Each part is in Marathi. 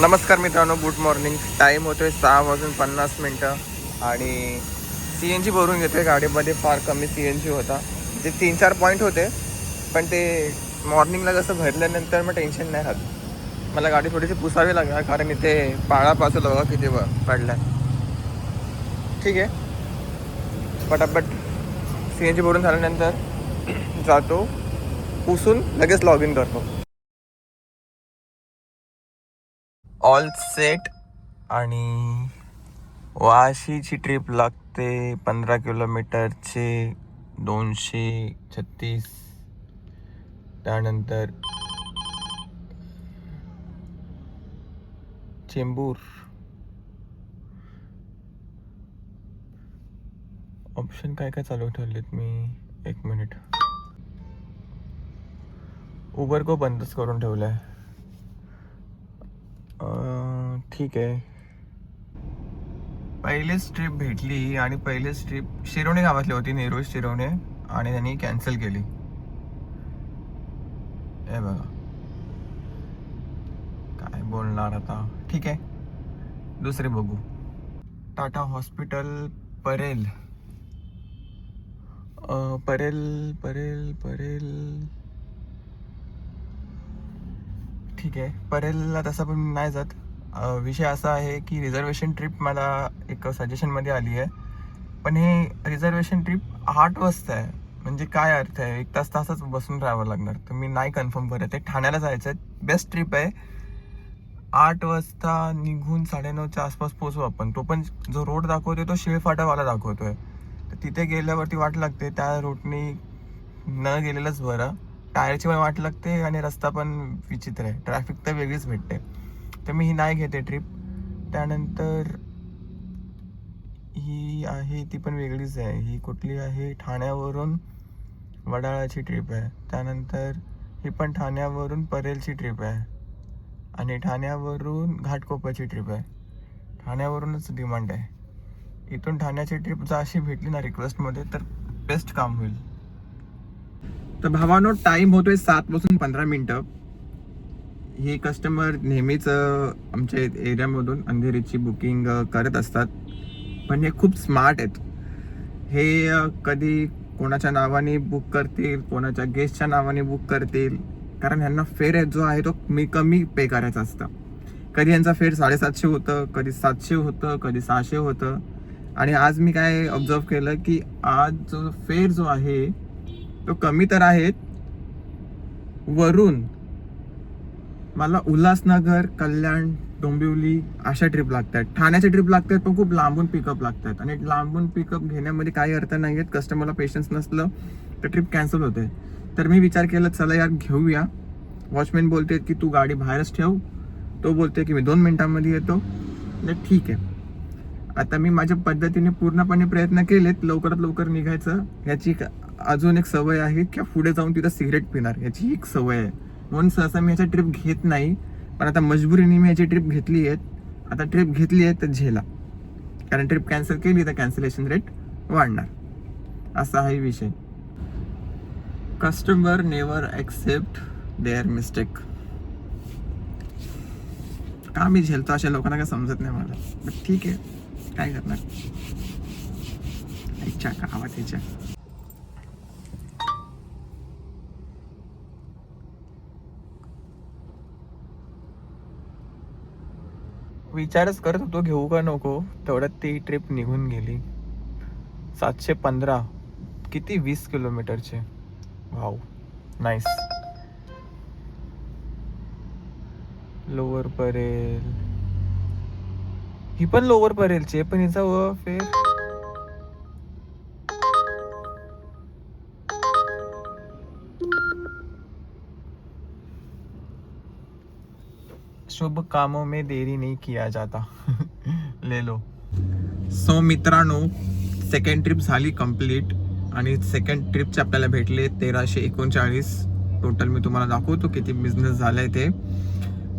नमस्कार मित्रांनो, गुड मॉर्निंग. टाईम होतोय 6:50 आणि CNG भरून घेतोय गाडीमध्ये. फार कमी CNG होता. ते 3-4 पॉईंट होते, पण ते मॉर्निंगला जसं भरल्यानंतर मग टेन्शन नाही राहत. मला गाडी थोडीशी पुसावी लागणार, कारण इथे पाळापासून बघा किती पडलाय. ठीक आहे, पटापट CNG भरून झाल्यानंतर जातो, पुसून लगेच लॉग इन करतो. All set. आणि वाशीची ट्रिप लागते 15 किलोमीटरचे 236. त्यानंतर चेंबूर. ऑप्शन काय काय चालू ठेवलेत मी, 1 मिनिट. उबर को बंदच करून ठेवलाय. ठीक आहे. पहिलीच ट्रिप भेटली आणि पहिलीच ट्रिप शिरोणे गावातली होती, नेरूळ शिरोणे, आणि त्यांनी कॅन्सल केली. हे बघा, काय बोलणार आता. ठीक आहे, दुसरे बघू. टाटा हॉस्पिटल परेल. परेल परेल परेल. ठीक आहे, परेलला तसं पण नाही जात. विषय असा आहे की रिझर्वेशन ट्रिप मला एक सजेशनमध्ये आली आहे, पण हे रिझर्वेशन ट्रिप 8 वाजता आहे. म्हणजे काय अर्थ आहे, 1 तासच बसून राहावं लागणार. तर मी नाही कन्फर्म करत आहे. ठाण्याला जायचं आहे, बेस्ट ट्रिप आहे. 8 वाजता निघून 9:30च्या आसपास पोहोचू आपण. तो पण जो रोड दाखवतोय तो शिळफाटावाला दाखवतोय, तर तिथे गेल्यावरती वाट लागते. त्या रूटनी न गेलेलंच बरं. टायरची पण वाट लागते आणि रस्ता पण विचित्र आहे. ट्रॅफिक तर वेगळीच भेटते. तर मी ही नाही घेते ट्रिप. त्यानंतर ही आहे, ती पण वेगळीच आहे. ही कुठली आहे, ठाण्यावरून वडाळ्याची ट्रिप आहे. त्यानंतर ही पण ठाण्यावरून परेलची ट्रिप आहे. आणि ठाण्यावरून घाटकोपरची ट्रिप आहे. ठाण्यावरूनच डिमांड आहे. इथून ठाण्याची ट्रिप जर अशी भेटली ना रिक्वेस्टमध्ये, तर बेस्ट काम होईल. तर भावानो, टाईम होतोय 7:15. हे कस्टमर नेहमीच आमच्या एरियामधून अंधेरीची बुकिंग करत असतात, पण हे खूप स्मार्ट आहेत. हे कधी कोणाच्या नावाने बुक करतील, कोणाच्या गेस्टच्या नावाने बुक करतील, कारण ह्यांना फेअर जो आहे तो कमी पे करायचा असतं. कधी यांचा फेअर 750 होतं, कधी 700 होतं, कधी 600 होतं. आणि आज मी काय ऑब्झर्व केलं की आज जो फेअर जो आहे तो कमी तर आहेत. वरून मला उल्हासनगर, कल्याण, डोंबिवली अशा ट्रिप लागतात. ठाण्याच्या ट्रिप लागतात, पण खूप लांबून पिकअप लागतात. आणि लांबून पिकअप घेण्यामध्ये काही अर्थ नाही आहेत. कस्टमरला पेशन्स नसलं तर ट्रिप कॅन्सल होते. तर मी विचार केला, चला यार घेऊया. वॉचमॅन बोलते की तू गाडी बाहेरच ठेव, तो बोलते की मी 2 मिनिटांमध्ये येतो. ठीक आहे. आता मी माझ्या पद्धतीने पूर्णपणे प्रयत्न केलेत लवकरात लवकर निघायचं. याची अजून एक सवय आहे की पुढे जाऊन तिथं सिगरेट पिणार, याची एक सवय आहे. म्हणून सहसा मी याची ट्रिप घेत नाही. पण आता मजबुरीने मी याची ट्रिप घेतली आहे. आता ट्रिप घेतली आहे तर झेला, कारण ट्रिप कॅन्सल केली तर कॅन्सलेशन रेट वाढणार. असा हा विषय. Customer never accept their mistake. का मी झेलतो अशा लोकांना काय समजत नाही मला. बट ठीक आहे, काय करणार. इच्छा का आवाज याच्या. विचारच करत होतो घेऊ का नको, तेवढ्यात ती ट्रिप निघून गेली. 715. किती, 20 किलोमीटरचे. Wow, nice. लोअर परेल. ही पण लोअर परेलची, पण हिचा फेर शुभ कामों में देरी नहीं किया जाता. ले लो. सो मित्रांनो, सेकंड ट्रिप झाली कंप्लीट. आणि सेकंड ट्रिपचे आपल्याला भेटले 1339 टोटल. मी तुम्हाला दाखवतो किती बिझनेस झालाय ते.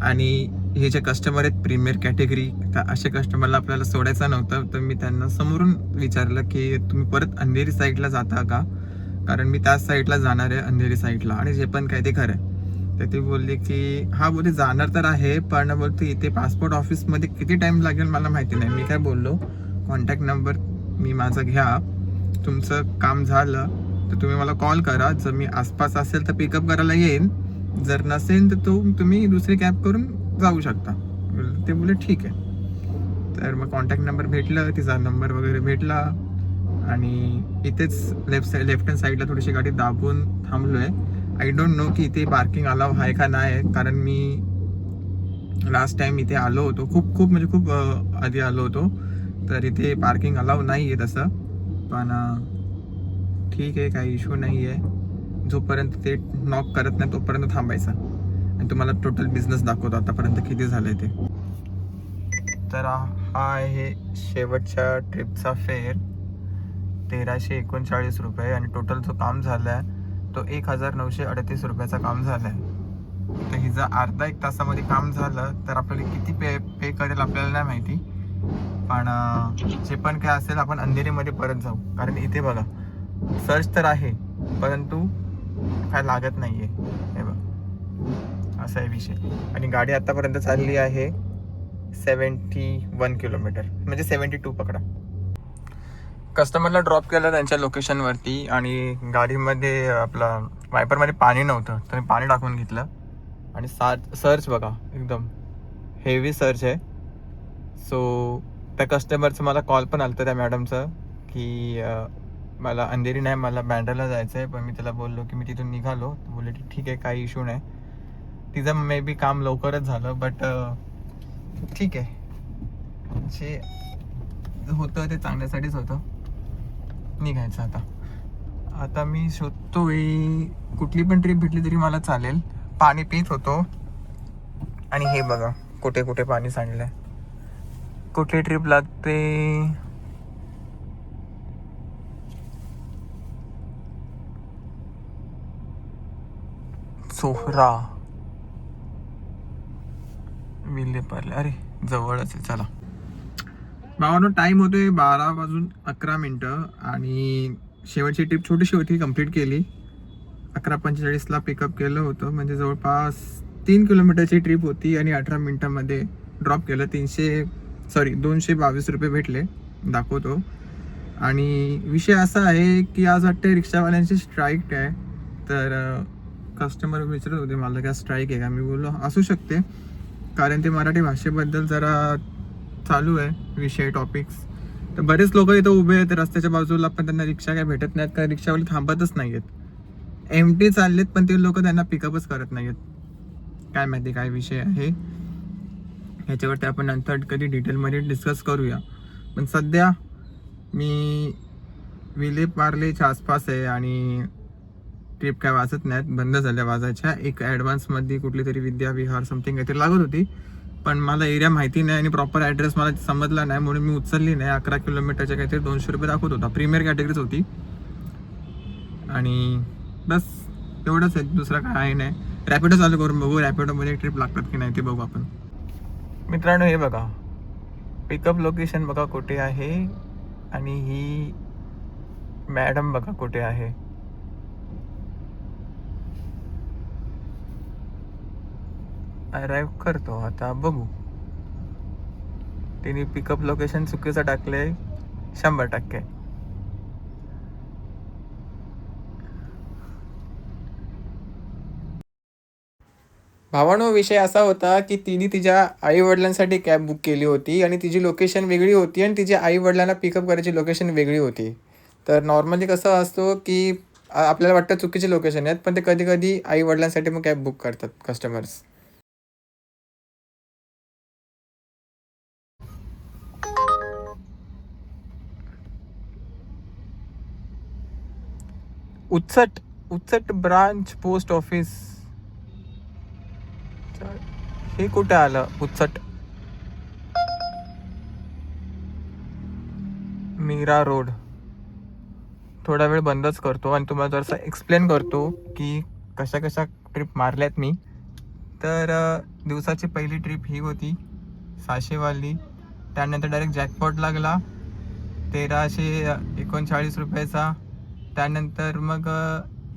आणि हे जे कस्टमर आहेत प्रीमियर कॅटेगरी, तर असे कस्टमरला आपल्याला सोडायचं नव्हतं. तर मी त्यांना समोरून विचारलं की तुम्ही परत अंधेरी साईडला जाता का, कारण मी त्याच साईडला जाणार आहे, अंधेरी साईडला. आणि जे पण काय ते खरं आहे. तर ती बोलली की हा बोलते जाणार तर आहे, पण बोलते इथे पासपोर्ट ऑफिसमध्ये किती टाइम लागेल मला माहिती नाही. मी काय बोललो, कॉन्टॅक्ट नंबर मी माझा घ्या, तुमचं काम झालं तर तुम्ही मला कॉल करा, जर मी आसपास असेल तर पिकअप करायला येईन, जर नसेल तर तुम्ही दुसरी कॅब करून जाऊ शकता. ते बोलले ठीक आहे. तर मग कॉन्टॅक्ट नंबर भेटलं, तिचा नंबर वगैरे भेटला आणि इथेच लेफ्ट हँड साईडला थोडीशी गाडी दाबून थांबलो आहे. आय डोंट नो की इथे पार्किंग अलाव आहे का नाही, कारण मी लास्ट टाइम इथे आलो होतो, खूप म्हणजे खूप आधी आलो होतो, तर इथे पार्किंग अलाव नाही आहे तसं. पण ठीक आहे, काही इश्यू नाही आहे. जोपर्यंत ते नॉक करत नाही तोपर्यंत थांबायचा. आणि तुम्हाला टोटल बिझनेस दाखवतो आतापर्यंत किती झालं आहे ते. तर हा आहे शेवटच्या ट्रिपचा फेअर, 1339 रुपये. आणि टोटल जो काम झाला आहे तो 1938 रुपयाचा काम झाला आहे. तर हिचं अर्धा एक तासामध्ये काम झालं तर आपल्याला किती पे करेल आपल्याला नाही माहिती. पण जे पण काय असेल आपण अंधेरीमध्ये परत जाऊ, कारण इथे बघा सर्च तर आहे परंतु काय लागत नाही आहे. हे बघ असा आहे विषय. आणि गाडी आतापर्यंत चालली आहे 71 किलोमीटर, म्हणजे 72 पकडा. कस्टमरला ड्रॉप केलं त्यांच्या लोकेशनवरती आणि गाडीमध्ये आपला वायपरमध्ये पाणी नव्हतं, तर मी पाणी टाकून घेतलं. आणि सर्च बघा एकदम हेवी सर्च आहे. सो त्या कस्टमरचं मला कॉल पण आलं त्या मॅडमचं की मला अंधेरी नाही, मला बँड्राला जायचं आहे. पण मी त्याला बोललो की मी तिथून निघालो. बोलले ठीक आहे, काही इश्यू नाही. तिचं मे बी काम लवकरच झालं, बट ठीक आहे, जे होतं ते चांगल्यासाठीच होतं. निघायचं आता मी शोधतोय, कुठली पण ट्रिप भेटली तरी मला चालेल. पाणी पित होतो आणि हे बघा कुठे कुठे पाणी सांडलंय, कुठे ट्रिप लागते. सोहरा विलेपार्ले, अरे जवळच आहे. चला भावानो, टाइम होतोय 12:11 आणि शेवटची ट्रिप छोटीशी होती, कंप्लीट केली. 11:45 पिकअप केलं होतं, म्हणजे जवळपास 3 किलोमीटरची ट्रिप होती आणि 18 मिनिटामध्ये ड्रॉप केलं. 222 रुपये भेटले, दाखवतो. आणि विषय असा आहे की आज वाटते रिक्षावाल्यांची स्ट्राईक आहे. तर कस्टमर विचारत होते मला काय स्ट्राईक आहे का, मी बोललो असू शकते, कारण ते मराठी भाषेबद्दल जरा चालू आहे विषय, टॉपिक्स. तर बरेच लोक इथं उभे आहेत रस्त्याच्या बाजूला, पण त्यांना रिक्षा काय भेटत नाहीत, कारण रिक्षावाले थांबतच नाही आहेत. एमटी चाललेत पण ते लोक त्यांना पिकअपच करत नाही आहेत. काय माहिती काय विषय आहे, ह्याच्यावरती आपण नंतर कधी डिटेलमध्ये डिस्कस करूया. पण सध्या मी विलेपार्लेच्या आसपास आहे आणि ट्रिप काय वाजत नाहीत, बंद झाल्या वाजायच्या. एक ॲडव्हान्समध्ये कुठली तरी विद्याविहार समथिंग काहीतरी लागत होती, पण मला एरिया माहिती नाही आणि प्रॉपर ॲड्रेस मला समजला नाही, म्हणून मी उचलली नाही. 11 किलोमीटरच्या काहीतरी 200 रुपये दाखवत होता, प्रीमियर कॅटेगरीच होती. आणि बस एवढंच आहे, दुसरं काय आहे नाही. रॅपिडो चालू करून बघू, रॅपिडोमध्ये ट्रिप लागतात की नाही ते बघू आपण. मित्रांनो हे बघा, पिकअप लोकेशन बघा कुठे आहे, आणि ही मॅडम बघा कुठे आहे. अराईव्ह करतो आता, बघू. तिने पिकअप लोकेशन चुकीचं टाकले 100%. भावानो, विषय असा होता की तिने तिच्या आई वडिलांसाठी कॅब बुक केली होती आणि तिची लोकेशन वेगळी होती आणि तिच्या आई वडिलांना पिकअप करायची लोकेशन वेगळी होती. तर नॉर्मली कसं असतो की आपल्याला वाटतं चुकीची लोकेशन आहेत, पण ते कधी कधी आई वडिलांसाठी मग कॅब बुक करतात कस्टमर्स. उच्चट ब्रांच पोस्ट ऑफिस, हे कुठे आलं उच्चट? मीरा रोड. थोडा वेळ बंदच करतो आणि तुम्हाला जरासं एक्सप्लेन करतो की कशा कशा ट्रिप मारल्यात मी. तर दिवसाची पहिली ट्रिप ही होती 600वाली, त्यानंतर डायरेक्ट जॅकपॉट लागला 1339 रुपयाचा. त्यानंतर मग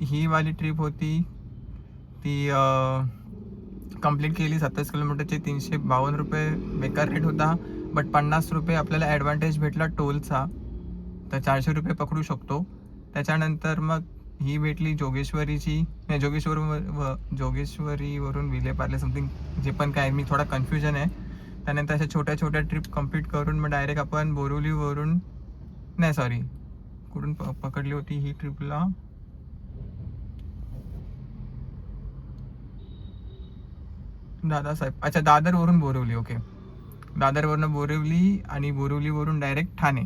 ही वाली ट्रिप होती ती कंप्लीट केली. 27 किलोमीटरचे 352 रुपये बेकार रेट होता, बट 50 रुपये आपल्याला ॲडव्हान्टेज भेटला टोलचा, तर 400 रुपये पकडू शकतो. त्याच्यानंतर मग ही भेटली जोगेश्वरीची, नाही जोगेश्वरीवरून विलेपार्ले समथिंग, जे पण काय मी थोडा कन्फ्युजन आहे. त्यानंतर अशा छोट्या छोट्या ट्रिप कंप्लीट करून मग डायरेक्ट आपण बोरिवलीवरून, नाही सॉरी, कुठून पकडली होती ही ट्रिपला, दादासाहेब, अच्छा दादरवरून बोरिवली, ओके, दादरवरून बोरिवली आणि बोरिवलीवरून डायरेक्ट ठाणे.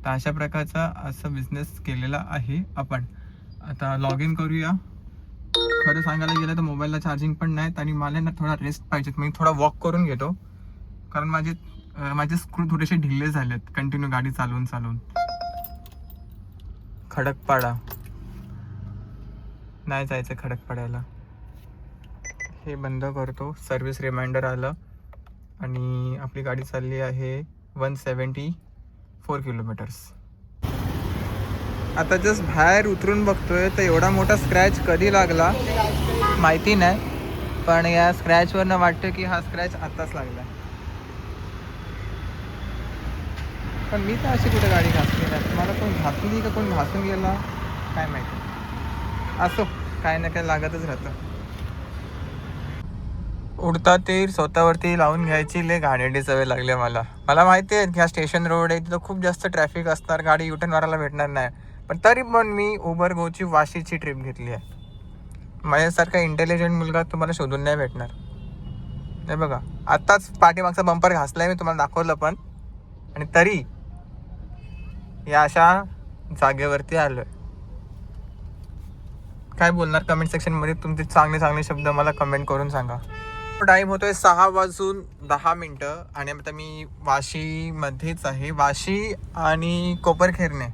तर अशा प्रकारचा असा बिझनेस केलेला आहे आपण. आता लॉग इन करूया. खरं सांगायला गेलं तर मोबाईलला चार्जिंग पण नाहीत आणि मला ना थोडा रेस्ट पाहिजेत. मी थोडा वॉक करून घेतो, कारण माझे स्क्रू थोडेसे ढिल्ले झालेत कंटिन्यू गाडी चालवून चालवून. खडकपाडा नाही जायचं, खडकपाड्याला. हे बंद करतो. सर्व्हिस रिमाइंडर आलं आणि आपली गाडी चालली आहे 174 किलोमीटर्स. आता जस्ट बाहेर उतरून बघतोय तर एवढा मोठा स्क्रॅच कधी लागला माहिती नाही, पण या स्क्रॅचवरनं वाटतं की हा स्क्रॅच आत्ताच लागला. पण मी तर अशी कुठे गाडी घासली नाही. मला कोण घासली का कोण घासून गेला काय माहिती. असो, काय ना काय लागतच राहतं. उडता तीर स्वतःवरती लावून घ्यायची लय घाणेरडी सवय लागली मला. मला माहिती आहे की हा स्टेशन रोड आहे, तिथं खूप जास्त ट्रॅफिक असणार, गाडी युटर्न मारायला भेटणार नाही, पण तरी पण मी उबर गोची वाशीची ट्रिप घेतली आहे. माझ्यासारखा इंटेलिजंट मुलगा तुम्हाला शोधून नाही भेटणार. हे बघा, आत्ताच पाठीमागचा बंपर घासलाय मी, तुम्हाला दाखवलं पण, आणि तरी या अशा जागेवरती आलोय. काय बोलणार कमेंट सेक्शनमध्ये, तुमचे चांगले चांगले शब्द मला कमेंट करून सांगा. टाईम होतोय 6:10 आणि आता मी वाशीमध्येच आहे. वाशी आणि कोपरखैरणे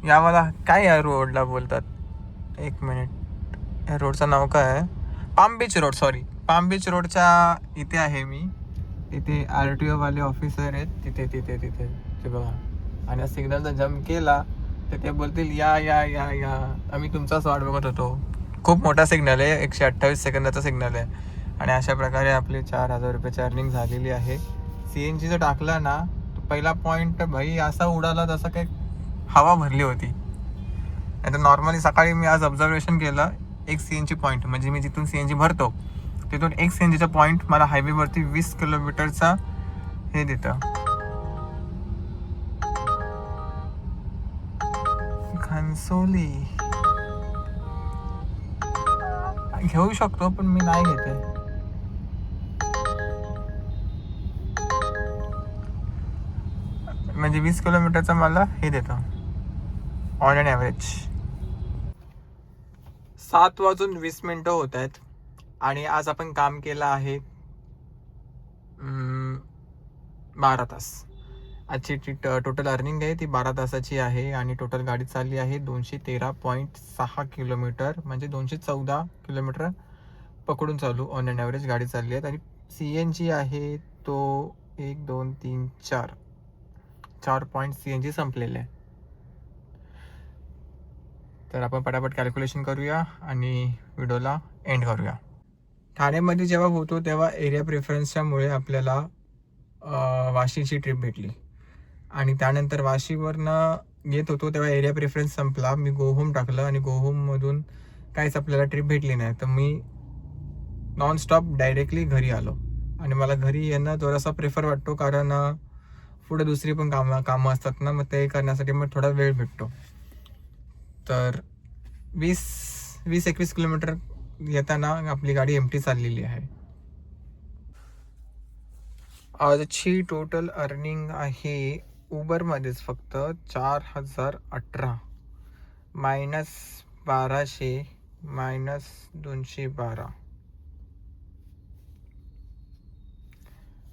या मला काय या रोडला बोलतात, एक मिनिट, या रोडचं नाव काय आहे, palm beach road, sorry palm beach रोडच्या इथे आहे मी. तिथे RTO वाले ऑफिसर आहेत, तिथे तिथे तिथे ते बघा. आणि सिग्नलचा जम्प केला तर ते बोलतील या या या या, आम्ही तुमचाच वाट बघत होतो. खूप मोठा सिग्नल आहे, 128 सेकंदाचा सिग्नल आहे. आणि अशा प्रकारे आपली 4,000 रुपयाची अर्निंग झालेली आहे. CNG जर टाकला ना, तो पहिला पॉईंट भाई असा उडाला जसं काही हवा भरली होती. नाही तर नॉर्मली सकाळी मी आज ऑब्झर्वेशन केलं, एक CNG पॉईंट म्हणजे मी जिथून CNG भरतो तिथून एक CNGचा पॉईंट मला हायवेवरती 20 किलोमीटरचा हे देतं. घनसोली घेऊ शकतो पण मी नाही घेते. म्हणजे 20 किलोमीटरचा मला हे देतं ऑन अन ॲव्हरेज. 7:20 होत आहेत आणि आज आपण काम केलं आहे 12 तास. आजची टोटल अर्निंग आहे ती 12 तासाची आहे आणि टोटल गाडी चालली आहे 213.6 किलोमीटर, म्हणजे 214 किलोमीटर पकडून चालू ऑन अन ॲव्हरेज गाडी चालली आहे. आणि CNG आहे तो 1 2 3 4 पॉईंट CNG संपलेले आहे. तर आपण पटापट कॅल्क्युलेशन करूया आणि व्हिडिओला एंड करूया. ठाण्यामध्ये जेव्हा होतो तेव्हा एरिया प्रेफरन्सच्यामुळे आपल्याला वाशीची ट्रिप भेटली आणि त्यानंतर वाशीवरनं येत होतो तेव्हा एरिया प्रेफरन्स संपला. मी गोहोम टाकलं आणि गोहोममधून काहीच आपल्याला ट्रिप भेटली नाही, तर मी नॉनस्टॉप डायरेक्टली घरी आलो. आणि मला घरी येणं थोडासा प्रेफर वाटतो, कारण पुढे दुसरी पण कामं असतात ना, मग ते करण्यासाठी मग थोडा वेळ भेटतो. तर 20-21 किलोमीटर येताना आपली गाडी एमटी चाललेली आहे. आजची टोटल अर्निंग आहे उबरमध्येच फक्त 4,018 मायनस 1200 मायनस 212,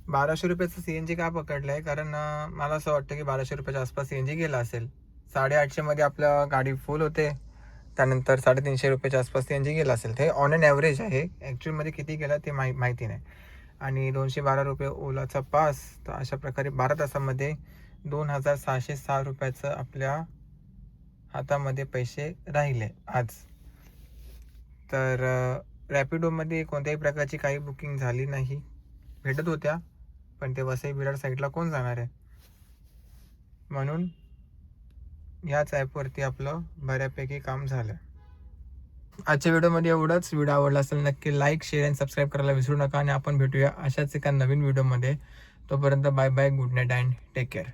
1200 रुपयाचं CNG का पकडलं आहे, कारण मला असं वाटतं की 1200 रुपयाच्या आसपास CNG गेला असेल. 850 मध्ये आपल्या गाडी फुल होते, त्यानंतर 350 रुपयाच्या आसपास CNG गेला असेल. ते ऑन अन ॲव्हरेज आहे, ॲक्च्युअलमध्ये किती गेला ते माहिती नाही. आणि 212 रुपये ओलाचा पास. तर अशा प्रकारे 12 तासामध्ये 2,606 रुपयाचं आपल्या हातामध्ये पैसे राहिले आज. तर रॅपिडोमध्ये कोणत्याही प्रकारची काही बुकिंग झाली नाही. भेटत होत्या पण ते वसई विरार साईडला कोण जाणार आहे, म्हणून ह्याच ॲपवरती आपलं बऱ्यापैकी काम झालं. आजच्या व्हिडिओमध्ये एवढंच. व्हिडिओ आवडला असेल नक्की लाईक, शेअर आणि सबस्क्राईब करायला विसरू नका. आणि आपण भेटूया अशाच एका नवीन व्हिडिओमध्ये. तोपर्यंत bye bye, good night and take care.